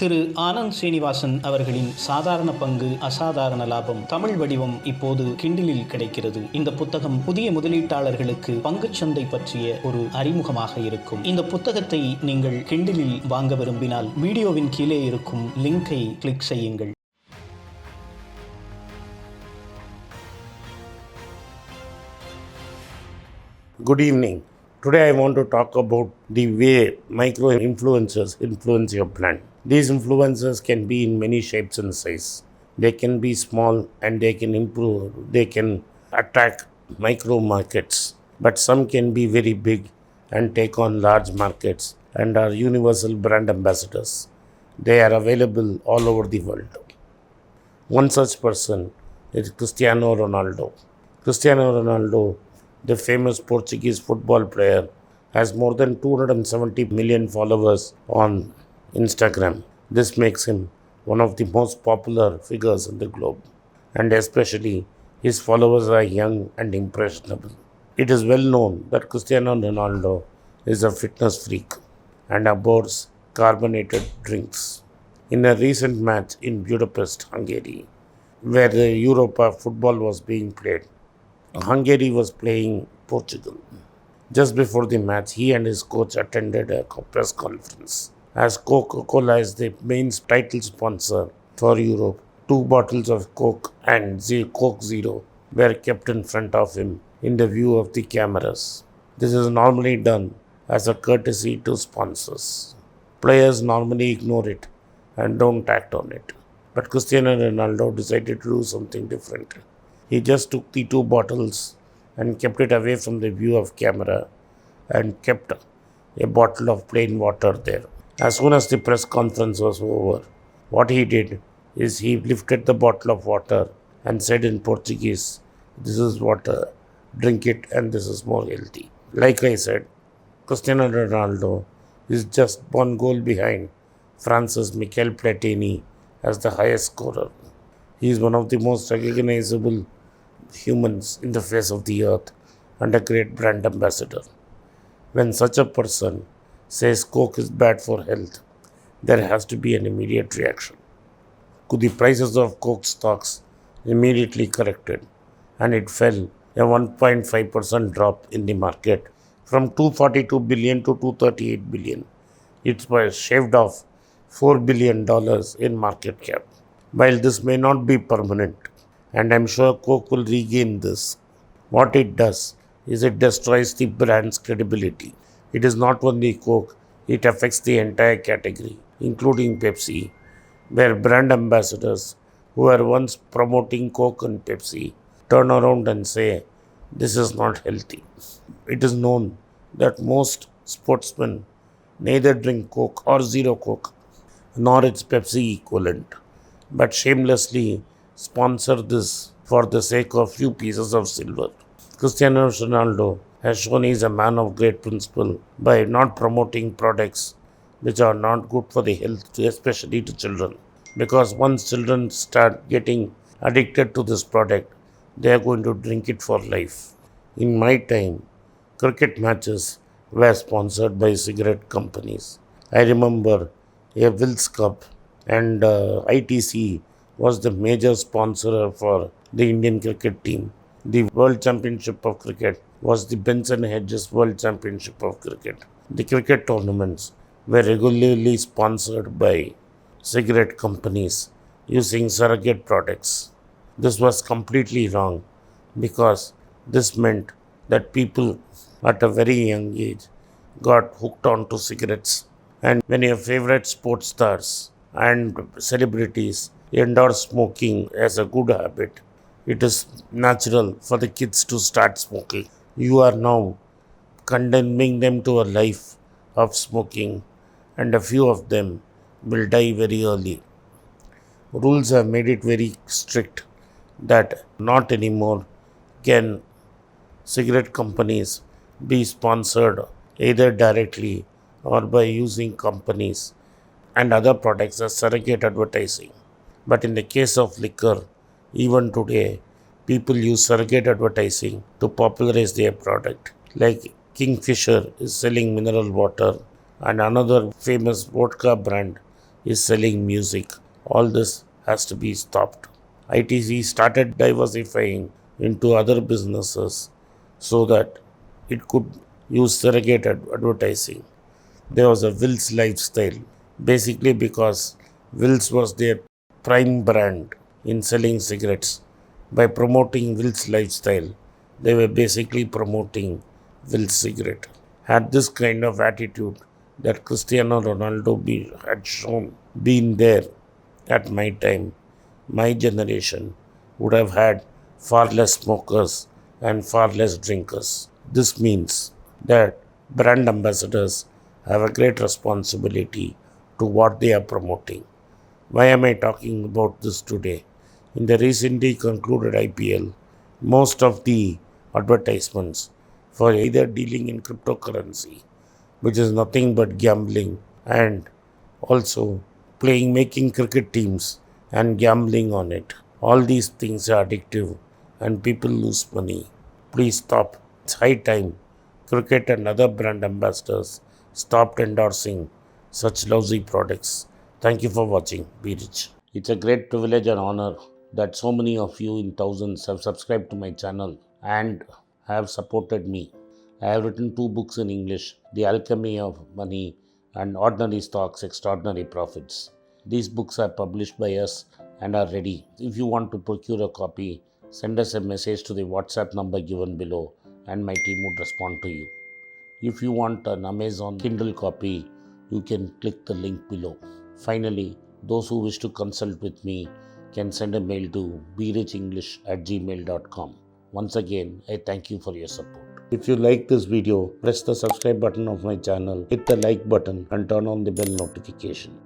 திரு ஆனந்த் ஸ்ரீனிவாசன் அவர்களின் சாதாரண பங்கு அசாதாரண லாபம் தமிழ் வடிவம் இப்போது கிண்டிலில் கிடைக்கிறது. இந்த புத்தகம் புதிய முதலீட்டாளர்களுக்கு பங்குச்சந்தை பற்றிய ஒரு அறிமுகமாக இருக்கும். இந்த புத்தகத்தை நீங்கள் கிண்டிலில் வாங்க விரும்பினால் வீடியோவின் கீழே இருக்கும் லிங்கை கிளிக் செய்யுங்கள். Good evening. Today I want to talk about the way micro-influencers influence your plan. These influencers can be in many shapes and size. They can be small and they can improve, they can attack micro markets. But some can be very big and take on large markets and are universal brand ambassadors. They are available all over the world. One such person is Cristiano Ronaldo. Cristiano Ronaldo, the famous Portuguese football player, has more than 270 million followers on Instagram. This makes him one of the most popular figures in the globe, and especially his followers are young and impressionable. It is well known that Cristiano Ronaldo is a fitness freak and abhors carbonated drinks. In a recent match in Budapest, Hungary, where the Europa football was being played, Hungary was playing Portugal. Just before the match, he and his coach attended a press conference. As Coca-Cola is the main title sponsor for Europe, 2 bottles of Coke and Coke Zero were kept in front of him in the view of the cameras. This is normally done as a courtesy to sponsors. Players normally ignore it and don't act on it. But Cristiano Ronaldo decided to do something different. He just took the 2 bottles and kept it away from the view of camera and kept a bottle of plain water there. As soon as the press conference was over, what he did is he lifted the bottle of water and said in Portuguese, "This is water, drink it and this is more healthy." Like I said, Cristiano Ronaldo is just 1 goal behind France's Michel Platini as the highest scorer. He is one of the most recognizable humans in the face of the earth and a great brand ambassador. When such a person says Coke is bad for health, there has to be an immediate reaction. The prices of Coke stocks immediately corrected and it fell a 1.5% drop in the market from $242 billion to $238 billion. It was shaved off $4 billion in market cap. While this may not be permanent, and I'm sure Coke will regain this, what it does is it destroys the brand's credibility. It is not only Coke, it affects the entire category, including Pepsi, where brand ambassadors who were once promoting Coke and Pepsi turn around and say, "This is not healthy." It is known that most sportsmen neither drink Coke or Zero Coke, nor its Pepsi equivalent, but shamelessly sponsor this for the sake of few pieces of silver. Cristiano Ronaldo has shown he is a man of great principle by not promoting products which are not good for the health, especially to children. Because once children start getting addicted to this product, they are going to drink it for life. In my time, cricket matches were sponsored by cigarette companies. I remember a Wills Cup and ITC was the major sponsor for the Indian cricket team. The World Championship of Cricket was the Benson Hedges World Championship of Cricket. The cricket tournaments were regularly sponsored by cigarette companies using surrogate products. This was completely wrong because this meant that people at a very young age got hooked onto cigarettes. And when your favorite sports stars and celebrities endorse smoking as a good habit, it is natural for the kids to start smoking. You are now condemning them to a life of smoking, and a few of them will die very early. Rules have made it very strict that not anymore can cigarette companies be sponsored either directly or by using companies and other products as surrogate advertising. But in the case of liquor, even today, people use surrogate advertising to popularize their product. Like Kingfisher is selling mineral water, and another famous vodka brand is selling music. All this has to be stopped. ITC started diversifying into other businesses so that it could use surrogate advertising. There was a Will's lifestyle, basically because Will's was their prime brand in selling cigarettes. By promoting Will's lifestyle, they were basically promoting Will's cigarette. Had this kind of attitude that Cristiano Ronaldo had shown, been there at my time, my generation would have had far less smokers and far less drinkers. This means that brand ambassadors have a great responsibility to what they are promoting. Why am I talking about this today? In the recently concluded IPL, most of the advertisements for either dealing in cryptocurrency, which is nothing but gambling, and also making cricket teams and gambling on it. All these things are addictive and people lose money. Please stop. It's high time cricket and other brand ambassadors stopped endorsing such lousy products. Thank you for watching. Be rich. It's a great privilege and honor that so many of you in thousands have subscribed to my channel and have supported me. I have written 2 books in English, The Alchemy of Money and Ordinary Stocks, Extraordinary Profits. These books are published by us and are ready. If you want to procure a copy, send us a message to the WhatsApp number given below and my team would respond to you. If you want an Amazon Kindle copy, you can click the link below. Finally, those who wish to consult with me can send a mail to berichenglish@gmail.com. Once again, I thank you for your support. If you like this video, press the subscribe button of my channel, hit the like button and turn on the bell notification.